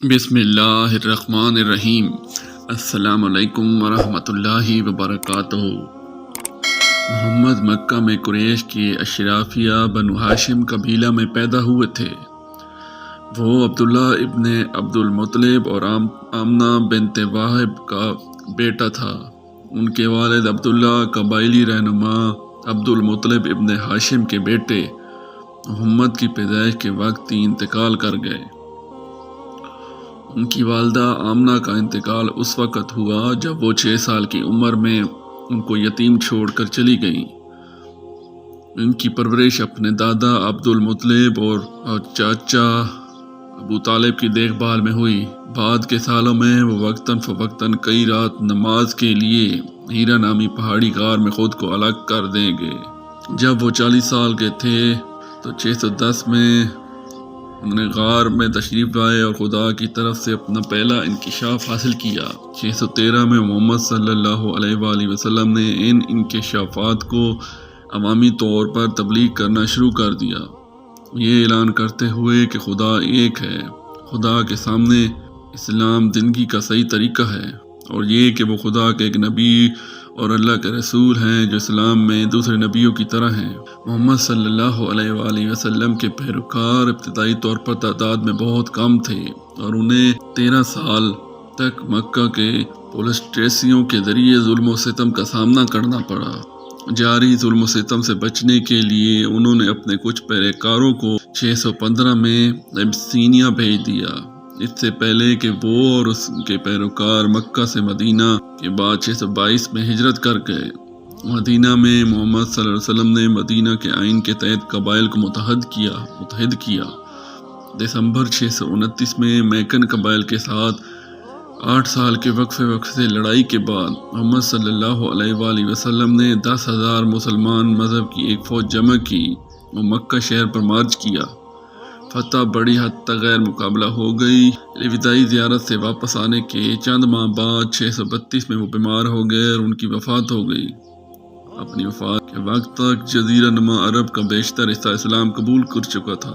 بسم اللہ الرحمن الرحیم۔ السلام علیکم ورحمۃ اللہ وبرکاتہ۔ محمد مکہ میں قریش کے اشرافیہ بنو ہاشم قبیلہ میں پیدا ہوئے تھے۔ وہ عبداللہ ابن عبد المطلب اور آمنہ بنت وہب کا بیٹا تھا۔ ان کے والد عبداللہ قبائلی رہنما عبد المطلب ابن ہاشم کے بیٹے محمد کی پیدائش کے وقت ہی انتقال کر گئے۔ ان کی والدہ آمنہ کا انتقال اس وقت ہوا جب وہ 6 سال کی عمر میں ان کو یتیم چھوڑ کر چلی گئیں۔ ان کی پرورش اپنے دادا عبد المطلب اور چاچا ابو طالب کی دیکھ بھال میں ہوئی۔ بعد کے سالوں میں وہ وقتاً فوقتاً کئی رات نماز کے لیے ہیرا نامی پہاڑی غار میں خود کو الگ کر دیں گے۔ جب وہ 40 سال کے تھے تو 610 میں انہوں نے غار میں تشریف لائے اور خدا کی طرف سے اپنا پہلا انکشاف حاصل کیا۔ 613 میں محمد صلی اللہ علیہ وآلہ وسلم نے ان انکشافات کو عوامی طور پر تبلیغ کرنا شروع کر دیا، یہ اعلان کرتے ہوئے کہ خدا ایک ہے، خدا کے سامنے اسلام زندگی کا صحیح طریقہ ہے، اور یہ کہ وہ خدا کے ایک نبی اور اللہ کے رسول ہیں جو اسلام میں دوسرے نبیوں کی طرح ہیں۔ محمد صلی اللہ علیہ وآلہ وسلم کے پیروکار ابتدائی طور پر تعداد میں بہت کم تھے اور انہیں 13 سال تک مکہ کے پولیسٹریسیوں کے ذریعے ظلم و ستم کا سامنا کرنا پڑا۔ جاری ظلم و ستم سے بچنے کے لیے انہوں نے اپنے کچھ پیروکاروں کو 615 میں ابسینیا بھیج دیا، اس سے پہلے کہ وہ اور اس کے پیروکار مکہ سے مدینہ کے بعد 622 میں ہجرت کر گئے۔ مدینہ میں محمد صلی اللہ علیہ وسلم نے مدینہ کے آئین کے تحت قبائل کو متحد کیا۔ دسمبر 629 میں میکن قبائل کے ساتھ 8 سال کے وقفے سے لڑائی کے بعد محمد صلی اللہ علیہ وآلہ وسلم نے 10,000 مسلمان مذہب کی ایک فوج جمع کی اور مکہ شہر پر مارچ کیا۔ فتح بڑی حد تک غیر مقابلہ ہو گئی۔ الوداعی زیارت سے واپس آنے کے چند ماہ بعد 632 میں وہ بیمار ہو گئے اور ان کی وفات ہو گئی۔ اپنی وفات کے وقت تک جزیرہ نما عرب کا بیشتر حصہ اسلام قبول کر چکا تھا۔